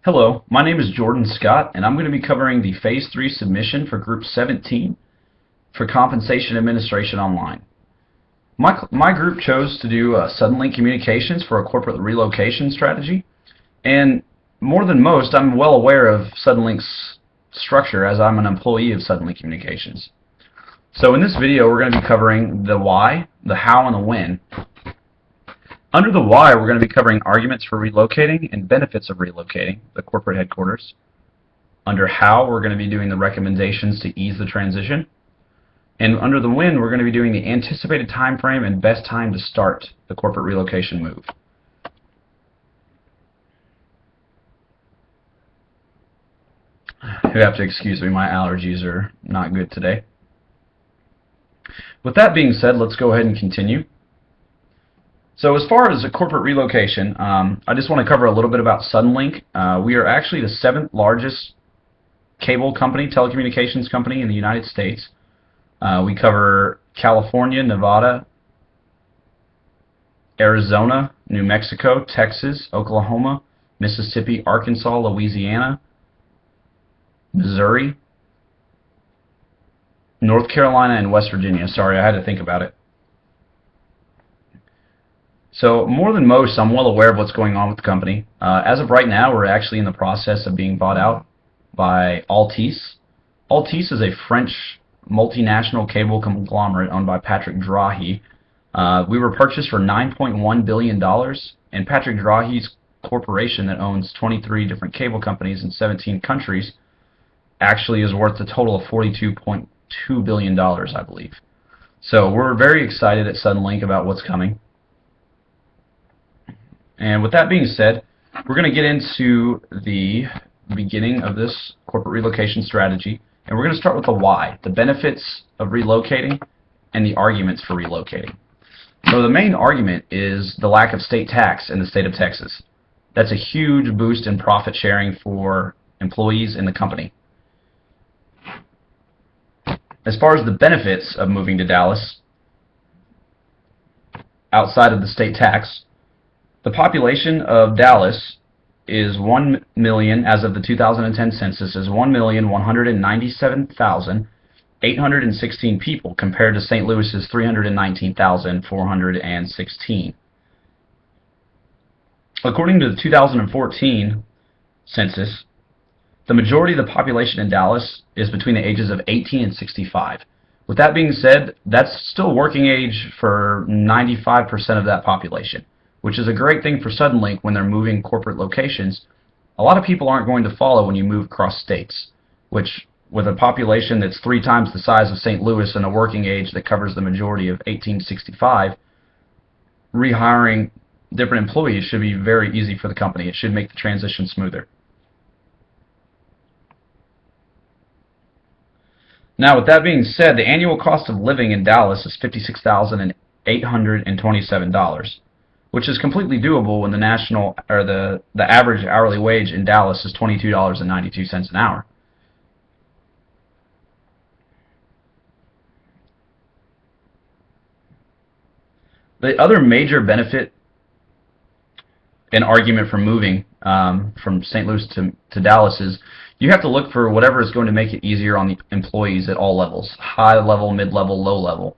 Hello, my name is Jordan Scott, and I'm going to be covering the Phase 3 submission for Group 17 for Compensation Administration Online. My group chose to do Suddenlink Communications for a corporate relocation strategy, and more than most, I'm well aware of Suddenlink's structure as I'm an employee of Suddenlink Communications. So in this video, we're going to be covering the why, the how, and the when. Under the why, we're going to be covering arguments for relocating and benefits of relocating the corporate headquarters. Under how, we're going to be doing the recommendations to ease the transition. And under the when, we're going to be doing the anticipated time frame and best time to start the corporate relocation move. You have to excuse me, my allergies are not good today. With that being said, let's go ahead and continue. So as far as a corporate relocation, I just want to cover a little bit about Suddenlink. We are actually the 7th largest cable company, telecommunications company in the United States. We cover California, Nevada, Arizona, New Mexico, Texas, Oklahoma, Mississippi, Arkansas, Louisiana, Missouri, North Carolina, and West Virginia. Sorry, I had to think about it. So more than most, I'm well aware of what's going on with the company. As of right now, we're actually in the process of being bought out by Altice. Altice is a French multinational cable conglomerate owned by Patrick Drahi. We were purchased for $9.1 billion, and Patrick Drahi's corporation that owns 23 different cable companies in 17 countries actually is worth a total of $42.2 billion, I believe. So we're very excited at Suddenlink about what's coming. And with that being said, we're going to get into the beginning of this corporate relocation strategy, and we're going to start with the why, the benefits of relocating and the arguments for relocating. So the main argument is the lack of state tax in the state of Texas. That's a huge boost in profit sharing for employees in the company. As far as the benefits of moving to Dallas, outside of the state tax, the population of Dallas is 1 million, as of the 2010 census, is 1,197,816 people compared to St. Louis's 319,416. According to the 2014 census, the majority of the population in Dallas is between the ages of 18 and 65. With that being said, that's still working age for 95% of that population, which is a great thing for Suddenlink when they're moving corporate locations. A lot of people aren't going to follow when you move across states, which with a population that's 3 times the size of St. Louis and a working age that covers the majority of 18 to 65, rehiring different employees should be very easy for the company. It should make the transition smoother. Now, with that being said, the annual cost of living in Dallas is $56,827. which is completely doable when the average hourly wage in Dallas is $22.92 an hour. The other major benefit and argument for moving from St. Louis to Dallas is you have to look for whatever is going to make it easier on the employees at all levels, high level, mid-level, low level.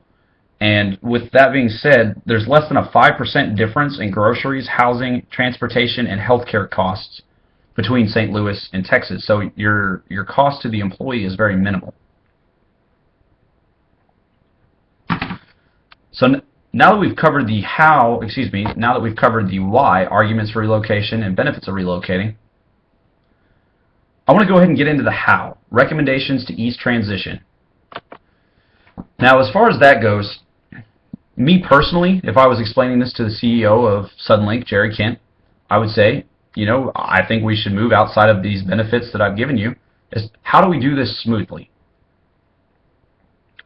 And with that being said, there's less than a 5% difference in groceries, housing, transportation, and healthcare costs between St. Louis and Texas. So your cost to the employee is very minimal. So now that we've covered the how, now that we've covered the why, arguments for relocation and benefits of relocating, I want to go ahead and get into the how, recommendations to ease transition. Now, as far as that goes, me personally, if I was explaining this to the CEO of Suddenlink, Jerry Kent, I would say, I think we should move outside of these benefits that I've given you. Is how do we do this smoothly?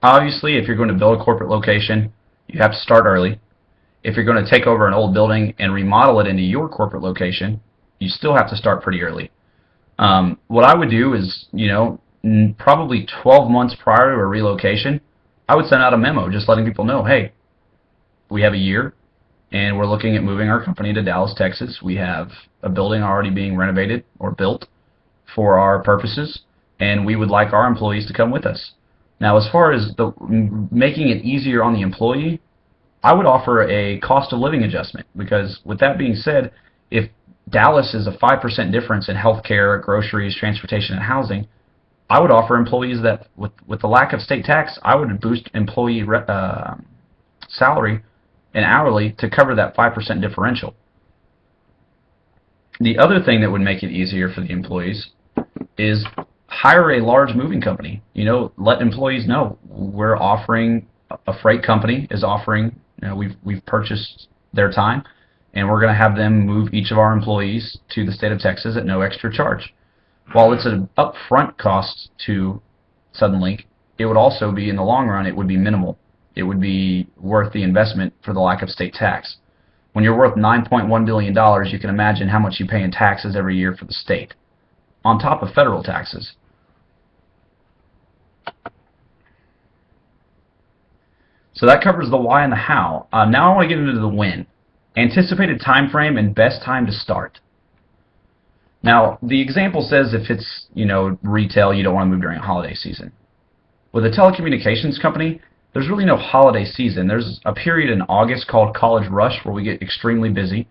Obviously, if you're going to build a corporate location, you have to start early. If you're going to take over an old building and remodel it into your corporate location, you still have to start pretty early. What I would do is, probably 12 months prior to a relocation, I would send out a memo just letting people know, hey, we have a year. and we're looking at moving our company to Dallas, Texas. We have a building already being renovated or built for our purposes, and we would like our employees to come with us. Now, as far as making it easier on the employee, I would offer a cost of living adjustment, because with that being said, if Dallas is a 5% difference in healthcare, groceries, transportation, and housing, I would offer employees that, with the lack of state tax, I would boost employee salary and hourly to cover that 5% differential. The other thing that would make it easier for the employees is hire a large moving company. You know, let employees know we're offering, a freight company is offering, you know, we've purchased their time, and we're going to have them move each of our employees to the state of Texas at no extra charge. While it's an upfront cost to Suddenlink, it would also be, in the long run, it would be minimal. It would be worth the investment for the lack of state tax. When you're worth $9.1 billion, you can imagine how much you pay in taxes every year for the state, on top of federal taxes. So that covers the why and the how. Now I want to get into the when. Anticipated time frame and best time to start. Now, the example says if it's, you know, retail, you don't want to move during a holiday season. With a telecommunications company, there's really no holiday season. There's a period in August called College Rush where we get extremely busy.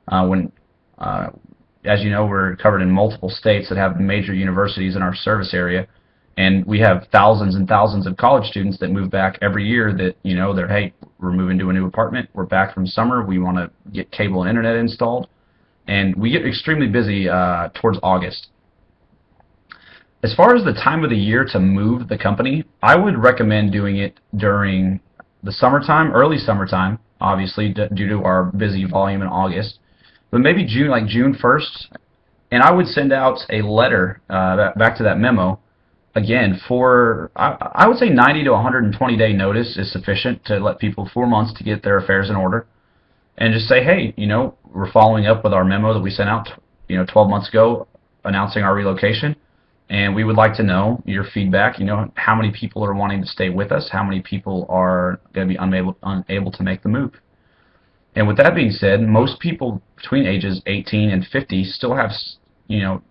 As you know, we're covered in multiple states that have major universities in our service area, and we have thousands and thousands of college students that move back every year that, you know, they're, hey, we're moving to a new apartment, we're back from summer, we want to get cable and internet installed, and we get extremely busy towards August. As far as the time of the year to move the company, I would recommend doing it during the summertime, early summertime, obviously due to our busy volume in August, but maybe June, like June 1st, and I would send out a letter back to that memo. Again, for I would say 90 to 120 day notice is sufficient to let people 4 months to get their affairs in order, and just say, hey, you know, we're following up with our memo that we sent out, you know, 12 months ago announcing our relocation. And we would like to know your feedback, you know, how many people are wanting to stay with us, how many people are going to be unable to make the move. And with that being said, most people between ages 18 and 50 still have, you know,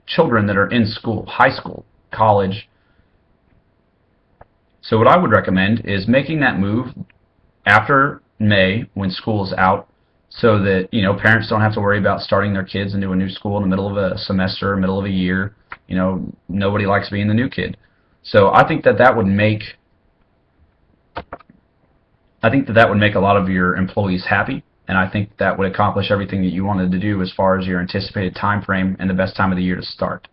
children that are in school, high school, college. So what I would recommend is making that move after May when school is out, so that, you know, parents don't have to worry about starting their kids into a new school in the middle of a semester, middle of a year. You know, nobody likes being the new kid. So I think that would make a lot of your employees happy, and I think that would accomplish everything that you wanted to do as far as your anticipated time frame and the best time of the year to start.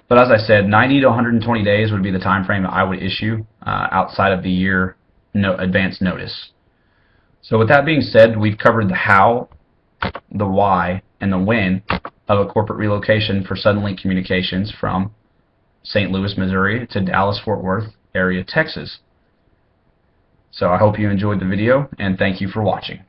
But as I said, 90 to 120 days would be the time frame that I would issue outside of the year advance notice. So with that being said, we've covered the how, the why, and the when of a corporate relocation for Suddenlink Communications from St. Louis, Missouri to Dallas-Fort Worth area, Texas. So I hope you enjoyed the video, and thank you for watching.